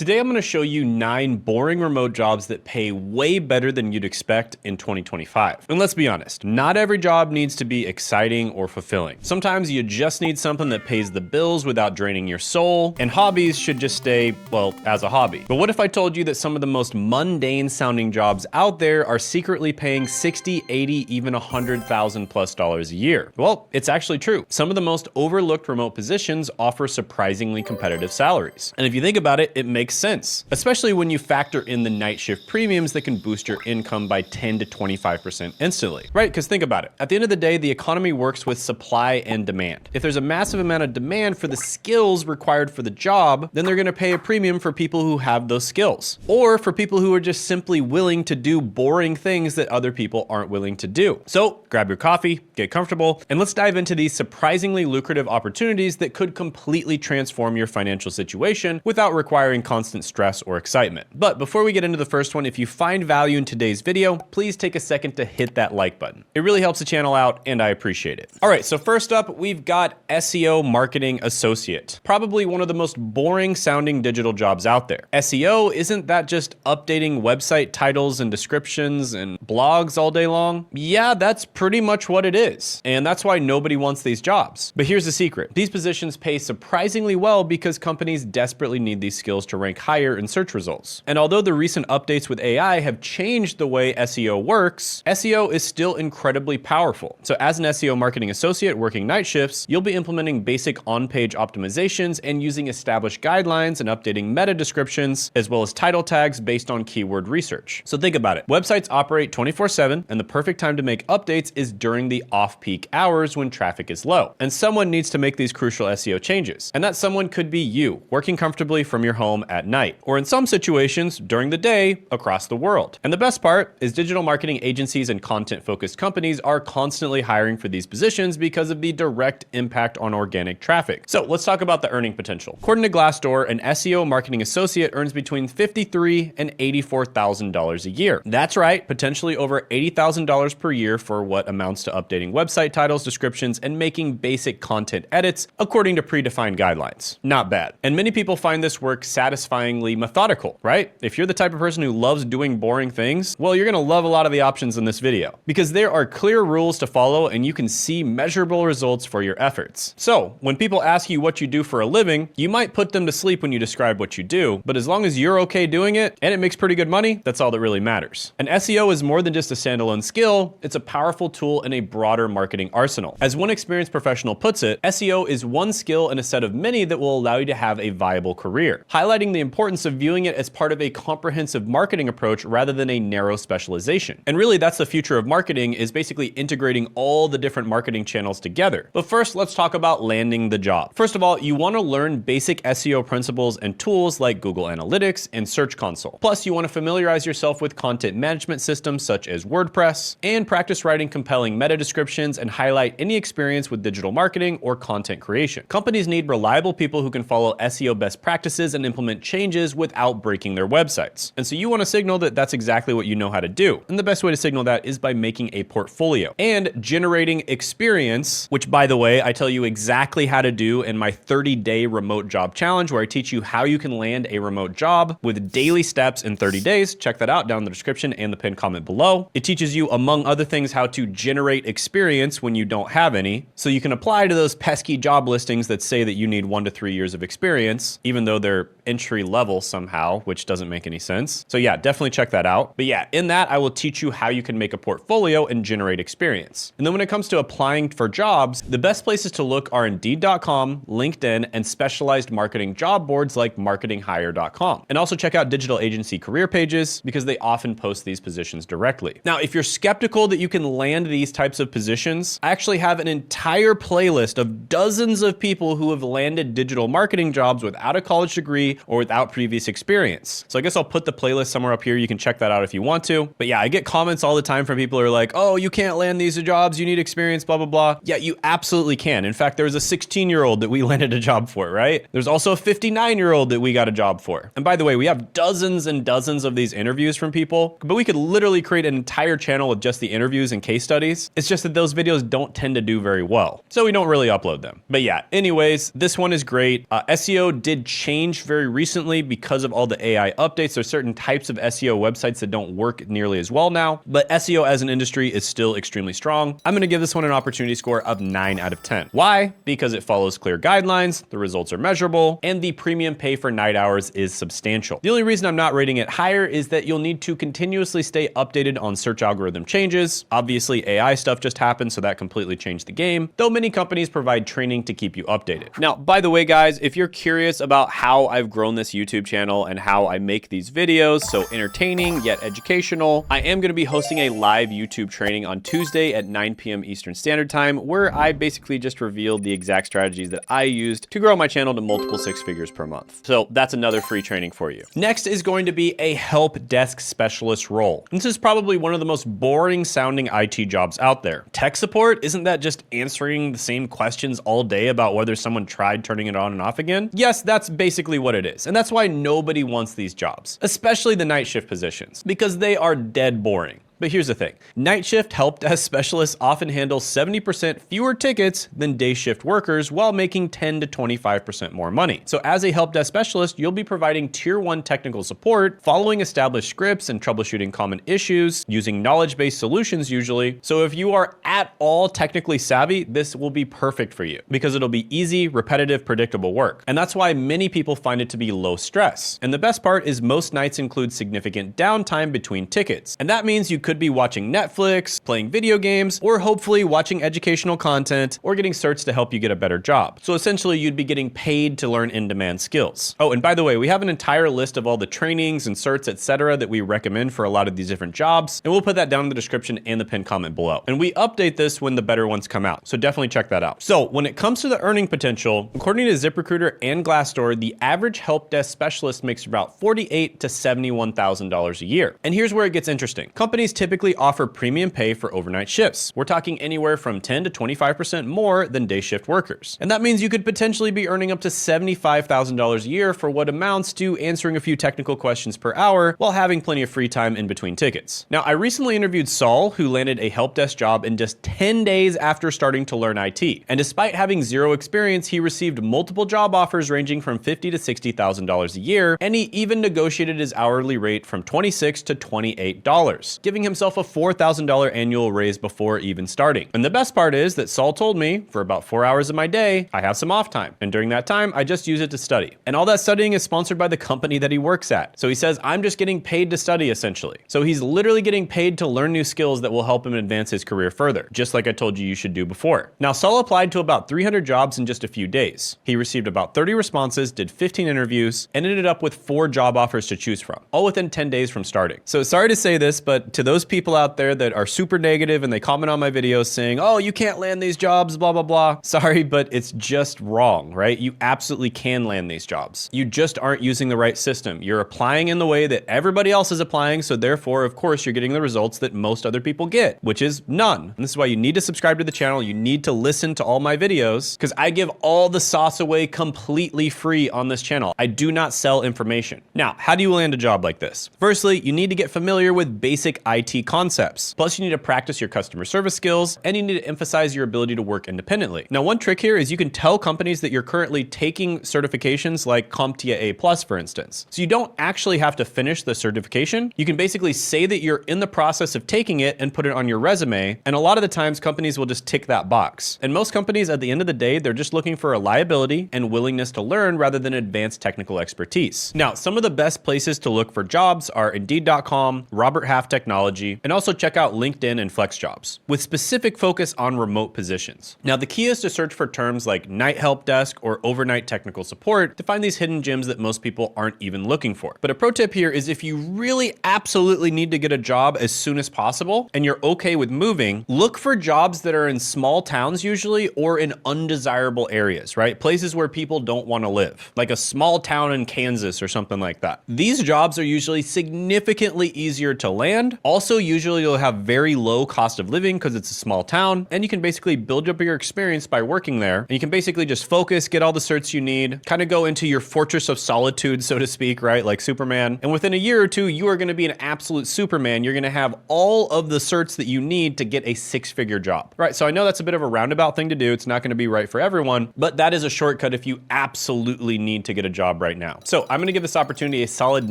Today I'm going to show you 9 boring remote jobs that pay way better than you'd expect in 2025. And let's be honest, not every job needs to be exciting or fulfilling. Sometimes you just need something that pays the bills without draining your soul, and hobbies should just stay, well, as a hobby. But what if I told you that some of the most mundane sounding jobs out there are secretly paying $60, $80, even $100,000+ a year? Well, it's actually true. Some of the most overlooked remote positions offer surprisingly competitive salaries. And if you think about it, it makes sense, especially when you factor in the night shift premiums that can boost your income by 10 to 25% instantly, right? Because think about it. At the end of the day, the economy works with supply and demand. If there's a massive amount of demand for the skills required for the job, then they're going to pay a premium for people who have those skills, or for people who are just simply willing to do boring things that other people aren't willing to do. So grab your coffee, get comfortable, and let's dive into these surprisingly lucrative opportunities that could completely transform your financial situation without requiring constant stress or excitement. But before we get into the first one, if you find value in today's video, please take a second to hit that like button. It really helps the channel out and I appreciate it. All right, so first up, we've got SEO Marketing Associate. Probably one of the most boring sounding digital jobs out there. SEO, isn't that just updating website titles and descriptions and blogs all day long? Yeah, that's pretty much what it is. And that's why nobody wants these jobs. But here's the secret. These positions pay surprisingly well because companies desperately need these skills to rank higher in search results. And although the recent updates with AI have changed the way SEO works, SEO is still incredibly powerful. So as an SEO marketing associate working night shifts, you'll be implementing basic on-page optimizations and using established guidelines and updating meta descriptions, as well as title tags based on keyword research. So think about it. Websites operate 24/7, and the perfect time to make updates is during the off-peak hours when traffic is low. And someone needs to make these crucial SEO changes. And that someone could be you, working comfortably from your home at night, or in some situations during the day across the world. And the best part is digital marketing agencies and content-focused companies are constantly hiring for these positions because of the direct impact on organic traffic. So let's talk about the earning potential. According to Glassdoor, an SEO marketing associate earns between $53,000 and $84,000 a year. That's right, potentially over $80,000 per year for what amounts to updating website titles, descriptions, and making basic content edits according to predefined guidelines. Not bad. And many people find this work satisfyingly methodical, right? If you're the type of person who loves doing boring things, well, you're gonna love a lot of the options in this video because there are clear rules to follow and you can see measurable results for your efforts. So when people ask you what you do for a living, you might put them to sleep when you describe what you do, but as long as you're okay doing it and it makes pretty good money, that's all that really matters. And SEO is more than just a standalone skill, it's a powerful tool in a broader marketing arsenal. As one experienced professional puts it, SEO is one skill in a set of many that will allow you to have a viable career, highlighting the importance of viewing it as part of a comprehensive marketing approach rather than a narrow specialization. And really that's the future of marketing, is basically integrating all the different marketing channels together. But first, let's talk about landing the job. First of all, you want to learn basic SEO principles and tools like Google Analytics and Search Console. Plus, you want to familiarize yourself with content management systems such as WordPress and practice writing compelling meta descriptions and highlight any experience with digital marketing or content creation. Companies need reliable people who can follow SEO best practices and implement changes without breaking their websites. And so you want to signal that that's exactly what you know how to do. And the best way to signal that is by making a portfolio and generating experience, which by the way, I tell you exactly how to do in my 30-day remote job challenge, where I teach you how you can land a remote job with daily steps in 30 days. Check that out down in the description and the pinned comment below. It teaches you, among other things, how to generate experience when you don't have any, so you can apply to those pesky job listings that say that you need 1 to 3 years of experience, even though they're entry level somehow, which doesn't make any sense. So yeah, definitely check that out. But yeah, in that I will teach you how you can make a portfolio and generate experience. And then when it comes to applying for jobs, the best places to look are Indeed.com, LinkedIn, and specialized marketing job boards like marketinghire.com. And also check out digital agency career pages because they often post these positions directly. Now, if you're skeptical that you can land these types of positions, I actually have an entire playlist of dozens of people who have landed digital marketing jobs without a college degree or without previous experience. So I guess I'll put the playlist somewhere up here. You can check that out if you want to. But yeah, I get comments all the time from people who are like, oh, you can't land these jobs, you need experience, blah, blah, blah. Yeah, you absolutely can. In fact, there was a 16-year-old that we landed a job for, right? There's also a 59-year-old that we got a job for. And by the way, we have dozens and dozens of these interviews from people, but we could literally create an entire channel with just the interviews and case studies. It's just that those videos don't tend to do very well, so we don't really upload them. But yeah, anyways, this one is great. SEO did change very recently recently because of all the AI updates. There's certain types of SEO websites that don't work nearly as well now, but SEO as an industry is still extremely strong. I'm gonna give this one an opportunity score of 9 out of 10. Why? Because it follows clear guidelines, the results are measurable, and the premium pay for night hours is substantial. The only reason I'm not rating it higher is that you'll need to continuously stay updated on search algorithm changes. Obviously, AI stuff just happened, so that completely changed the game, though many companies provide training to keep you updated. Now, by the way, guys, if you're curious about how I've grown this YouTube channel and how I make these videos so entertaining yet educational, I am going to be hosting a live YouTube training on Tuesday at 9 p.m. Eastern Standard Time, where I basically just revealed the exact strategies that I used to grow my channel to multiple 6 figures per month. So that's another free training for you. Next is going to be a help desk specialist role. This is probably one of the most boring sounding IT jobs out there. Tech support, isn't that just answering the same questions all day about whether someone tried turning it on and off again? Yes, that's basically what it is. And that's why nobody wants these jobs, especially the night shift positions, because they are dead boring. But here's the thing. Night shift help desk specialists often handle 70% fewer tickets than day shift workers while making 10 to 25% more money. So as a help desk specialist, you'll be providing tier 1 technical support, following established scripts and troubleshooting common issues, using knowledge-based solutions usually. So if you are at all technically savvy, this will be perfect for you because it'll be easy, repetitive, predictable work. And that's why many people find it to be low stress. And the best part is most nights include significant downtime between tickets. And that means you could be watching Netflix, playing video games, or hopefully watching educational content or getting certs to help you get a better job. So essentially you'd be getting paid to learn in-demand skills. Oh, and by the way, we have an entire list of all the trainings and certs, etc. that we recommend for a lot of these different jobs. And we'll put that down in the description and the pinned comment below. And we update this when the better ones come out. So definitely check that out. So when it comes to the earning potential, according to ZipRecruiter and Glassdoor, the average help desk specialist makes about $48,000 to $71,000 a year. And here's where it gets interesting. Companies typically offer premium pay for overnight shifts. We're talking anywhere from 10 to 25% more than day shift workers. And that means you could potentially be earning up to $75,000 a year for what amounts to answering a few technical questions per hour while having plenty of free time in between tickets. Now, I recently interviewed Saul, who landed a help desk job in just 10 days after starting to learn IT. And despite having zero experience, he received multiple job offers ranging from $50,000 to $60,000 a year, and he even negotiated his hourly rate from $26 to $28, giving himself a $4,000 annual raise before even starting. And the best part is that Saul told me for about 4 hours of my day, I have some off time. And during that time, I just use it to study. And all that studying is sponsored by the company that he works at. So he says, I'm just getting paid to study essentially. So he's literally getting paid to learn new skills that will help him advance his career further, just like I told you should do before. Now, Saul applied to about 300 jobs in just a few days. He received about 30 responses, did 15 interviews, and ended up with 4 job offers to choose from, all within 10 days from starting. So sorry to say this, but to those people out there that are super negative and they comment on my videos saying, oh, you can't land these jobs, blah, blah, blah. Sorry, but it's just wrong, right? You absolutely can land these jobs. You just aren't using the right system. You're applying in the way that everybody else is applying. So therefore, of course, you're getting the results that most other people get, which is none. And this is why you need to subscribe to the channel. You need to listen to all my videos because I give all the sauce away completely free on this channel. I do not sell information. Now, how do you land a job like this? Firstly, you need to get familiar with basic IT concepts. Plus, you need to practice your customer service skills and you need to emphasize your ability to work independently. Now, one trick here is you can tell companies that you're currently taking certifications like CompTIA A+, for instance. So you don't actually have to finish the certification. You can basically say that you're in the process of taking it and put it on your resume. And a lot of the times companies will just tick that box. And most companies at the end of the day, they're just looking for reliability and willingness to learn rather than advanced technical expertise. Now, some of the best places to look for jobs are Indeed.com, Robert Half Technology, and also check out LinkedIn and FlexJobs with specific focus on remote positions. Now, the key is to search for terms like night help desk or overnight technical support to find these hidden gems that most people aren't even looking for. But a pro tip here is if you really absolutely need to get a job as soon as possible and you're okay with moving, look for jobs that are in small towns usually or in undesirable areas, right? Places where people don't want to live, like a small town in Kansas or something like that. These jobs are usually significantly easier to land. Also, Also, usually you'll have very low cost of living because it's a small town, and you can basically build up your experience by working there. And you can basically just focus, get all the certs you need, kind of go into your fortress of solitude, so to speak, right? Like Superman. And within a year or two, you are going to be an absolute Superman. You're going to have all of the certs that you need to get a six-figure job, right? So I know that's a bit of a roundabout thing to do. It's not going to be right for everyone, but that is a shortcut if you absolutely need to get a job right now. So I'm going to give this opportunity a solid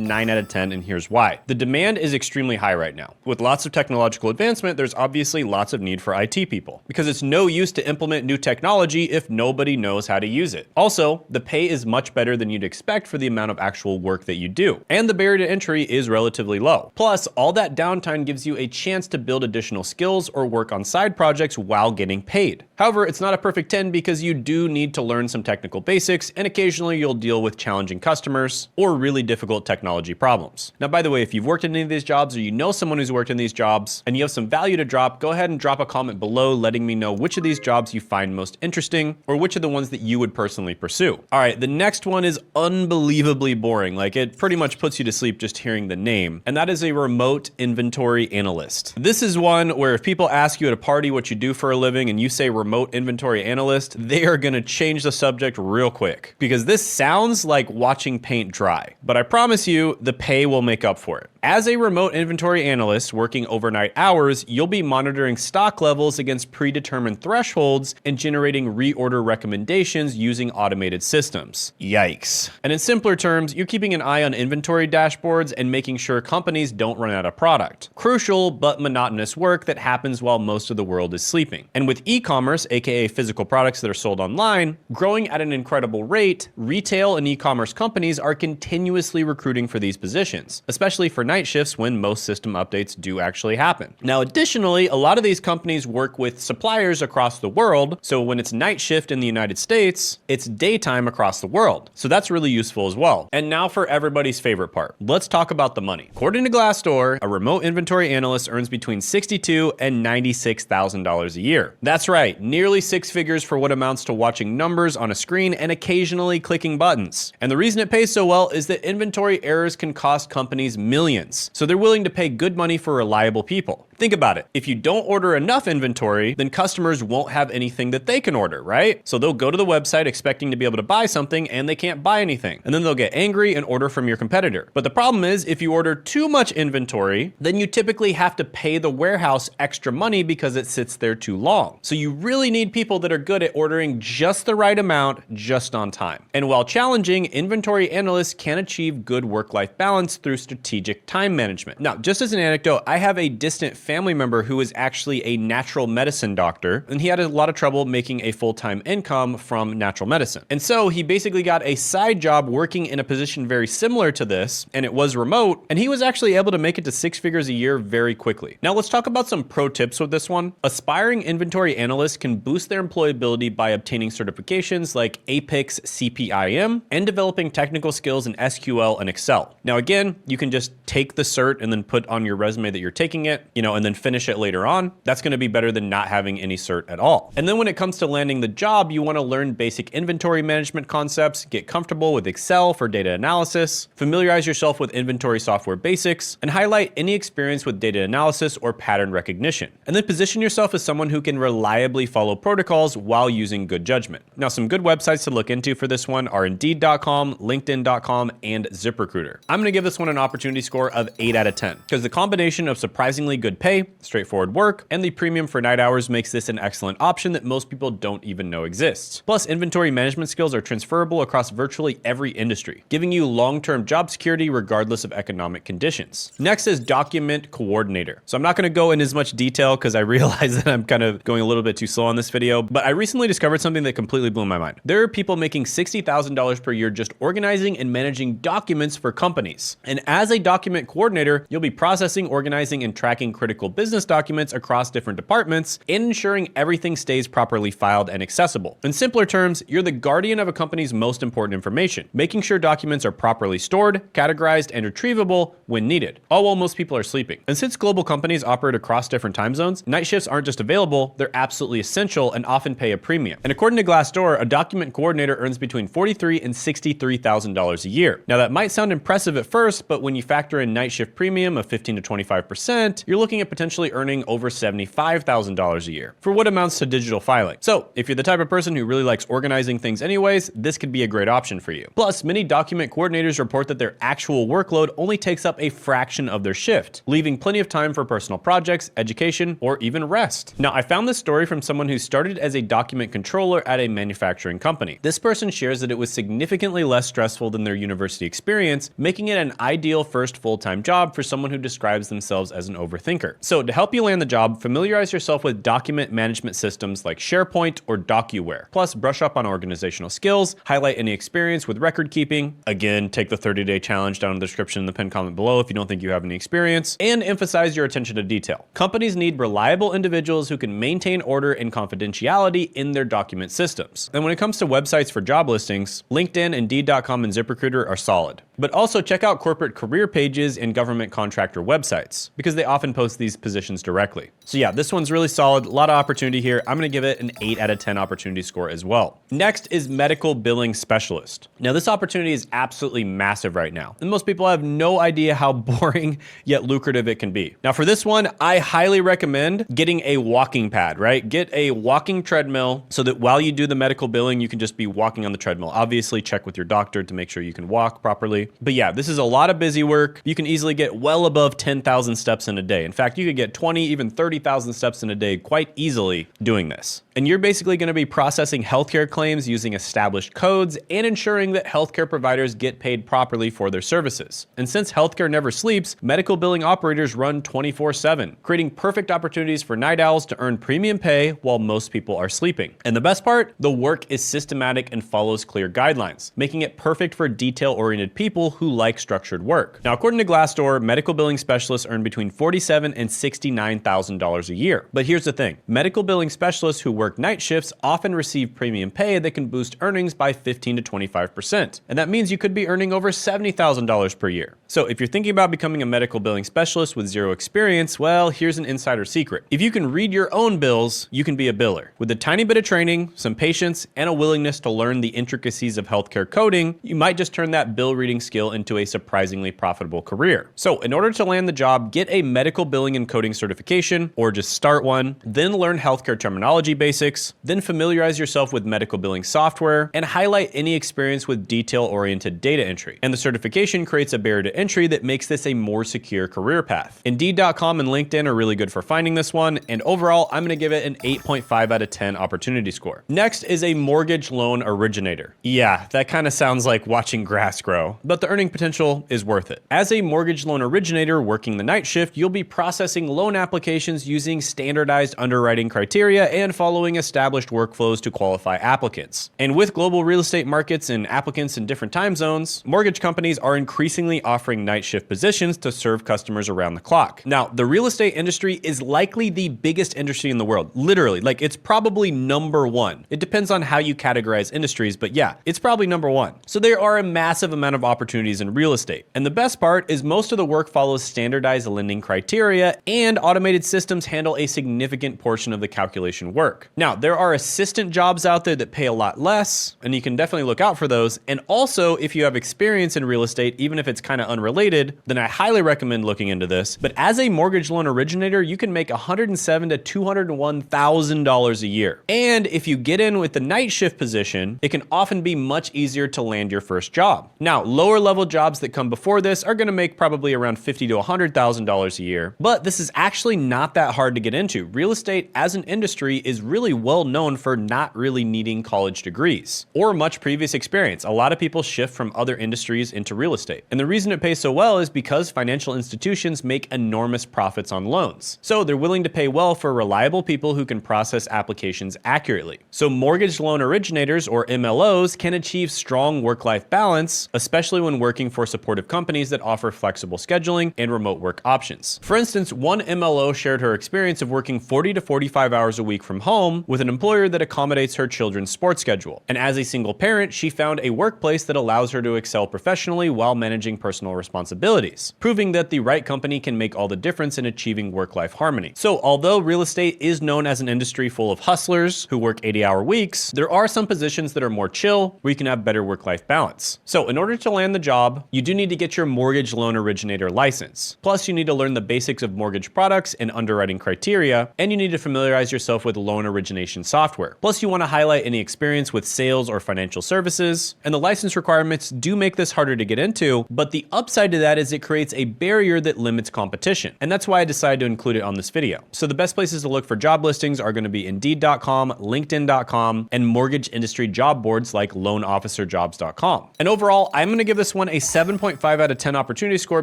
9 out of 10, and here's why. The demand is extremely high right now. With lots of technological advancement, there's obviously lots of need for IT people because it's no use to implement new technology if nobody knows how to use it. Also, the pay is much better than you'd expect for the amount of actual work that you do, and the barrier to entry is relatively low. Plus, all that downtime gives you a chance to build additional skills or work on side projects while getting paid. However, it's not a perfect 10 because you do need to learn some technical basics, and occasionally you'll deal with challenging customers or really difficult technology problems. Now, by the way, if you've worked in any of these jobs or you know someone who's worked in these jobs and you have some value to drop, go ahead and drop a comment below letting me know which of these jobs you find most interesting or which are the ones that you would personally pursue. All right, the next one is unbelievably boring. Like, it pretty much puts you to sleep just hearing the name, and that is a remote inventory analyst. This is one where if people ask you at a party what you do for a living and you say remote inventory analyst, they are gonna change the subject real quick because this sounds like watching paint dry, but I promise you the pay will make up for it. As a remote inventory analyst working overnight hours, you'll be monitoring stock levels against predetermined thresholds and generating reorder recommendations using automated systems. Yikes. And in simpler terms, you're keeping an eye on inventory dashboards and making sure companies don't run out of product. Crucial but monotonous work that happens while most of the world is sleeping. And with e-commerce, aka physical products that are sold online, growing at an incredible rate, retail and e-commerce companies are continuously recruiting for these positions, especially for night shifts when most system updates do actually happen. Now, additionally, a lot of these companies work with suppliers across the world, so when it's night shift in the United States, it's daytime across the world. So that's really useful as well. And now for everybody's favorite part. Let's talk about the money. According to Glassdoor, a remote inventory analyst earns between $62,000 and $96,000 a year. That's right, nearly six figures for what amounts to watching numbers on a screen and occasionally clicking buttons. And the reason it pays so well is that inventory errors can cost companies millions. So they're willing to pay good money for reliable people. Think about it. If you don't order enough inventory, then customers won't have anything that they can order, right? So they'll go to the website expecting to be able to buy something and they can't buy anything. And then they'll get angry and order from your competitor. But the problem is if you order too much inventory, then you typically have to pay the warehouse extra money because it sits there too long. So you really need people that are good at ordering just the right amount, just on time. And while challenging, inventory analysts can achieve good work-life balance through strategic time management. Now, just as an anecdote, I have a distant family member who is actually a natural medicine doctor, and he had a lot of trouble making a full-time income from natural medicine. And so he basically got a side job working in a position very similar to this, and it was remote, and he was actually able to make it to six figures a year very quickly. Now let's talk about some pro tips with this one. Aspiring inventory analysts can boost their employability by obtaining certifications like Apex CPIM and developing technical skills in SQL and Excel. Now again, you can just take the cert and then put on your resume that you're taking it, and then finish it later on. That's going to be better than not having any cert at all. And then when it comes to landing the job, you want to learn basic inventory management concepts, get comfortable with Excel for data analysis, familiarize yourself with inventory software basics, and highlight any experience with data analysis or pattern recognition. And then position yourself as someone who can reliably follow protocols while using good judgment. Now, some good websites to look into for this one are Indeed.com, LinkedIn.com, and ZipRecruiter. I'm going to give this one an opportunity score of 8 out of 10 because the combination of surprisingly good pay, straightforward work, and the premium for night hours makes this an excellent option that most people don't even know exists. Plus, inventory management skills are transferable across virtually every industry, giving you long-term job security regardless of economic conditions. Next is document coordinator. So I'm not going to go in as much detail because I realize that I'm kind of going a little bit too slow on this video, but I recently discovered something that completely blew my mind. There are people making $60,000 per year just organizing and managing documents for companies. And as a document coordinator, you'll be processing, organizing, and tracking critical business documents across different departments and ensuring everything stays properly filed and accessible. In simpler terms, you're the guardian of a company's most important information, making sure documents are properly stored, categorized, and retrievable when needed, all while most people are sleeping. And since global companies operate across different time zones, night shifts aren't just available, they're absolutely essential and often pay a premium. And according to Glassdoor, a document coordinator earns between $43,000 and $63,000 a year. Now that might sound impressive at first, but when you factor in night shift premium of 15 to 25%, you're looking at potentially earning over $75,000 a year for what amounts to digital filing. So if you're the type of person who really likes organizing things anyways, this could be a great option for you. Plus, many document coordinators report that their actual workload only takes up a fraction of their shift, leaving plenty of time for personal projects, education, or even rest. Now, I found this story from someone who started as a document controller at a manufacturing company. This person shares that it was significantly less stressful than their university experience, making it an ideal first full-time job for someone who describes themselves as an overthinker. So to help you land the job, familiarize yourself with document management systems like SharePoint or DocuWare. Plus, brush up on organizational skills, highlight any experience with record keeping. Again, take the 30-day challenge down in the description in the pinned comment below if you don't think you have any experience, and emphasize your attention to detail. Companies need reliable individuals who can maintain order and confidentiality in their document systems. And when it comes to websites for job listings, LinkedIn, Indeed.com, and ZipRecruiter are solid. But also check out corporate career pages and government contractor websites, because they often post these positions directly. So yeah, this one's really solid, a lot of opportunity here. I'm gonna give it an 8 out of 10 opportunity score as well. Next is medical billing specialist. Now this opportunity is absolutely massive right now, and most people have no idea how boring yet lucrative it can be. Now for this one, I highly recommend getting a walking pad, right? Get a walking treadmill so that while you do the medical billing, you can just be walking on the treadmill. Obviously check with your doctor to make sure you can walk properly. But yeah, this is a lot of busy work. You can easily get well above 10,000 steps in a day. In fact, you could get 20, even 30,000 steps in a day quite easily doing this. And you're basically going to be processing healthcare claims using established codes and ensuring that healthcare providers get paid properly for their services. And since healthcare never sleeps, medical billing operators run 24/7, creating perfect opportunities for night owls to earn premium pay while most people are sleeping. And the best part, the work is systematic and follows clear guidelines, making it perfect for detail-oriented people who like structured work. Now, according to Glassdoor, medical billing specialists earn between $47,000 and $69,000 a year. But here's the thing, medical billing specialists who work night shifts often receive premium pay that can boost earnings by 15 to 25%. And that means you could be earning over $70,000 per year. So if you're thinking about becoming a medical billing specialist with zero experience, well, here's an insider secret. If you can read your own bills, you can be a biller. With a tiny bit of training, some patience, and a willingness to learn the intricacies of healthcare coding, you might just turn that bill reading skill into a surprisingly profitable career. So in order to land the job, get a medical billing and coding certification, or just start one, then learn healthcare terminology basics, then familiarize yourself with medical billing software, and highlight any experience with detail-oriented data entry. And the certification creates a barrier to entry that makes this a more secure career path. Indeed.com and LinkedIn are really good for finding this one, and overall, I'm gonna give it an 8.5 out of 10 opportunity score. Next is a mortgage loan originator. Yeah, that kind of sounds like watching grass grow, but the earning potential is worth it. As a mortgage loan originator working the night shift, you'll be processing loan applications using standardized underwriting criteria and following established workflows to qualify applicants. And with global real estate markets and applicants in different time zones, mortgage companies are increasingly offering night shift positions to serve customers around the clock. Now, the real estate industry is likely the biggest industry in the world. Literally, like it's probably number one. It depends on how you categorize industries, but yeah, it's probably number one. So there are a massive amount of opportunities in real estate. And the best part is most of the work follows standardized lending criteria, and automated systems handle a significant portion of the calculation work. Now, there are assistant jobs out there that pay a lot less, and you can definitely look out for those. And also, if you have experience in real estate, even if it's kind of unrelated, then I highly recommend looking into this. But as a mortgage loan originator, you can make $107,000 to $201,000 a year. And if you get in with the night shift position, it can often be much easier to land your first job. Now, lower level jobs that come before this are gonna make probably around $50,000 to $100,000 a year, but this is actually not that hard to get into. Real estate as an industry is really well known for not really needing college degrees or much previous experience. A lot of people shift from other industries into real estate. And the reason it pays so well is because financial institutions make enormous profits on loans. So they're willing to pay well for reliable people who can process applications accurately. So mortgage loan originators, or MLOs, can achieve strong work-life balance, especially especially when working for supportive companies that offer flexible scheduling and remote work options. For instance, one MLO shared her experience of working 40 to 45 hours a week from home with an employer that accommodates her children's sports schedule. And as a single parent, she found a workplace that allows her to excel professionally while managing personal responsibilities, proving that the right company can make all the difference in achieving work-life harmony. So although real estate is known as an industry full of hustlers who work 80-hour weeks, there are some positions that are more chill where you can have better work-life balance. So in order to land the job, you do need to get your mortgage loan originator license. Plus, you need to learn the basics of mortgage products and underwriting criteria, and you need to familiarize yourself with loan origination software. Plus, you want to highlight any experience with sales or financial services, and the license requirements do make this harder to get into, but the upside to that is it creates a barrier that limits competition, and that's why I decided to include it on this video. So the best places to look for job listings are going to be Indeed.com, LinkedIn.com, and mortgage industry job boards like LoanOfficerJobs.com. And overall, I'm going to give this one a 7.5 out of 10 opportunity score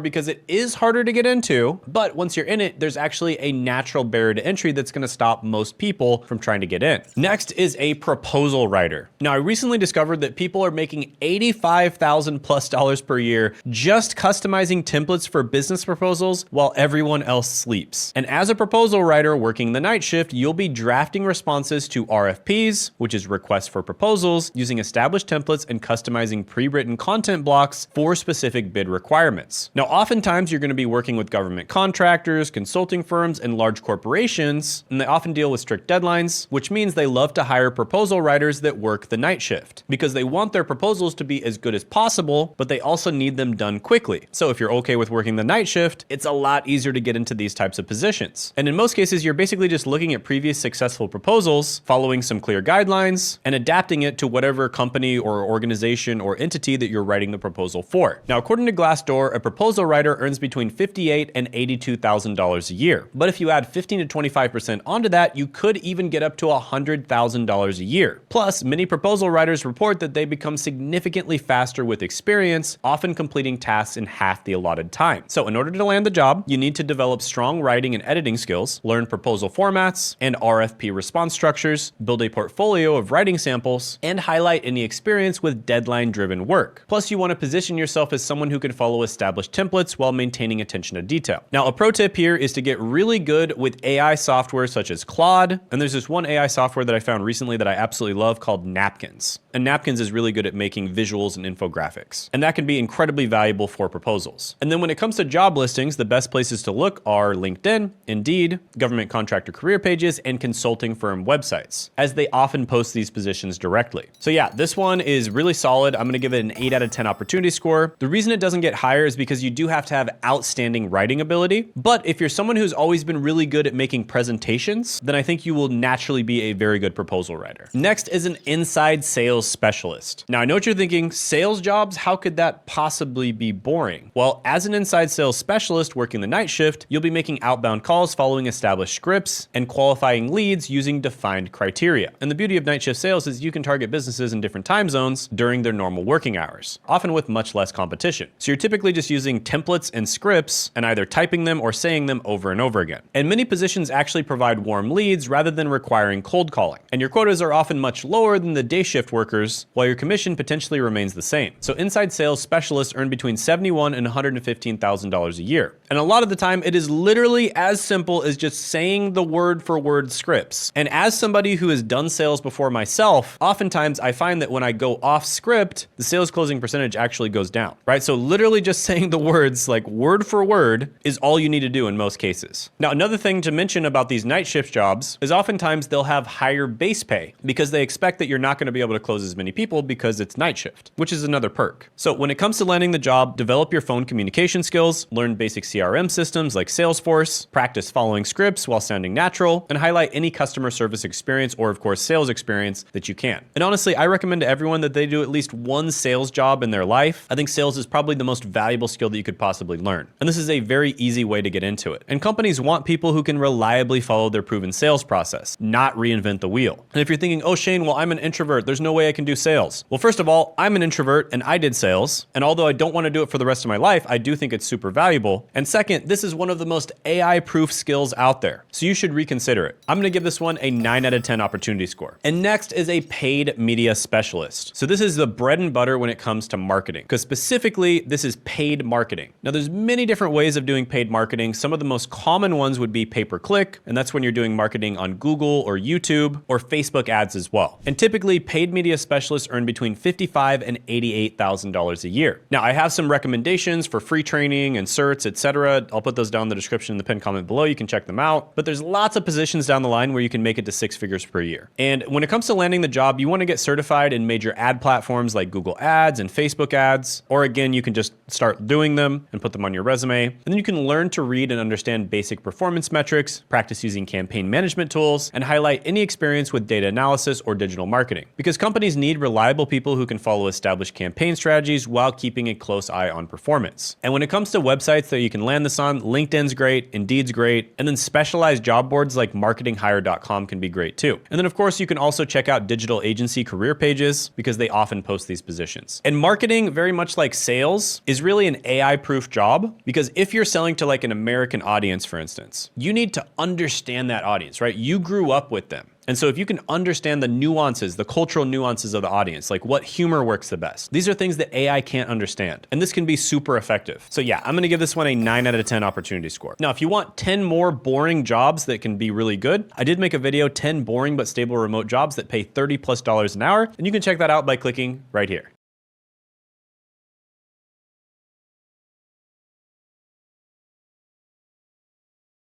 because it is harder to get into, but once you're in it, there's actually a natural barrier to entry that's going to stop most people from trying to get in. Next is a proposal writer. Now, I recently discovered that people are making $85,000+ per year just customizing templates for business proposals while everyone else sleeps. And as a proposal writer working the night shift, you'll be drafting responses to RFPs, which is requests for proposals, using established templates and customizing pre-written content blocks for specific bid requirements. Now, oftentimes you're going to be working with government contractors, consulting firms, and large corporations, and they often deal with strict deadlines, which means they love to hire proposal writers that work the night shift because they want their proposals to be as good as possible, but they also need them done quickly. So if you're okay with working the night shift, it's a lot easier to get into these types of positions. And in most cases, you're basically just looking at previous successful proposals, following some clear guidelines, and adapting it to whatever company or organization or entity that you're writing the proposal for. Now, according to Glassdoor, a proposal writer earns between $58,000 and $82,000 a year. But if you add 15 to 25% onto that, you could even get up to $100,000 a year. Plus, many proposal writers report that they become significantly faster with experience, often completing tasks in half the allotted time. So in order to land the job, you need to develop strong writing and editing skills, learn proposal formats and RFP response structures, build a portfolio of writing samples, and highlight any experience with deadline-driven work. Plus, you want to position yourself as someone who can follow established templates while maintaining attention to detail. Now, a pro tip here is to get really good with AI software such as Claude, and there's this one AI software that I found recently that I absolutely love called Napkins. And Napkins is really good at making visuals and infographics, and that can be incredibly valuable for proposals. And then when it comes to job listings, the best places to look are LinkedIn, Indeed, government contractor career pages, and consulting firm websites, as they often post these positions directly. So yeah, this one is really solid. I'm gonna give it an 8 out of 10 opportunity score. The reason it doesn't get higher is because you do have to have outstanding writing ability. But if you're someone who's always been really good at making presentations, then I think you will naturally be a very good proposal writer. Next is an inside sales specialist. Now, I know what you're thinking, sales jobs, how could that possibly be boring? Well, as an inside sales specialist working the night shift, you'll be making outbound calls following established scripts and qualifying leads using defined criteria. And the beauty of night shift sales is you can target businesses in different time zones during their normal working hours, often with much less competition. So you're typically just using templates and scripts and either typing them or saying them over and over again. And many positions actually provide warm leads rather than requiring cold calling. And your quotas are often much lower than the day shift workers, while your commission potentially remains the same. So inside sales specialists earn between $71,000 and $115,000 a year. And a lot of the time, it is literally as simple as just saying the word for word scripts. And as somebody who has done sales before myself, oftentimes I find that when I go off script, the sales closing percentage actually goes down, right? So literally just saying the words like word for word is all you need to do in most cases. Now, another thing to mention about these night shift jobs is oftentimes they'll have higher base pay because they expect that you're not going to be able to close as many people because it's night shift, which is another perk. So when it comes to landing the job, develop your phone communication skills, learn basic CRM systems like Salesforce, practice following scripts while sounding natural, and highlight any customer service experience or of course sales experience that you can. And honestly, I recommend to everyone that they do at least one sales job in their life. I think sales is probably the most valuable skill that you could possibly learn. And this is a very easy way to get into it. And companies want people who can reliably follow their proven sales process, not reinvent the wheel. And if you're thinking, oh Shane, well, I'm an introvert, there's no way I can do sales. Well, first of all, I'm an introvert and I did sales. And although I don't want to do it for the rest of my life, I do think it's super valuable. And second, this is one of the most AI-proof skills out there. So you should reconsider it. I'm gonna give this one a 9 out of 10 opportunity score. And next is a paid media specialist. So this is the bread and butter when it comes to marketing. marketing, because specifically this is paid marketing. Now there's many different ways of doing paid marketing. Some of the most common ones would be pay-per-click, and that's when you're doing marketing on Google or YouTube or Facebook ads as well. And typically paid media specialists earn between $55,000 and $88,000 a year. Now I have some recommendations for free training and certs, etc. I'll put those down in the description in the pinned comment below. You can check them out. But there's lots of positions down the line where you can make it to 6 figures per year. And when it comes to landing the job, you want to get certified in major ad platforms like Google Ads and Facebook ads, or again, you can just start doing them and put them on your resume. And then you can learn to read and understand basic performance metrics, practice using campaign management tools, and highlight any experience with data analysis or digital marketing. Because companies need reliable people who can follow established campaign strategies while keeping a close eye on performance. And when it comes to websites that you can land this on, LinkedIn's great, Indeed's great, and then specialized job boards like marketinghire.com can be great too. And then of course, you can also check out digital agency career pages because they often post these positions. And marketing, very much like sales, is really an AI-proof job, because if you're selling to like an American audience, for instance, you need to understand that audience, right? You grew up with them. And so if you can understand the nuances, the cultural nuances of the audience, like what humor works the best, these are things that AI can't understand. And this can be super effective. So yeah, I'm gonna give this one a 9 out of 10 opportunity score. Now, if you want 10 more boring jobs that can be really good, I did make a video, 10 boring but stable remote jobs that pay $30+ an hour. And you can check that out by clicking right here.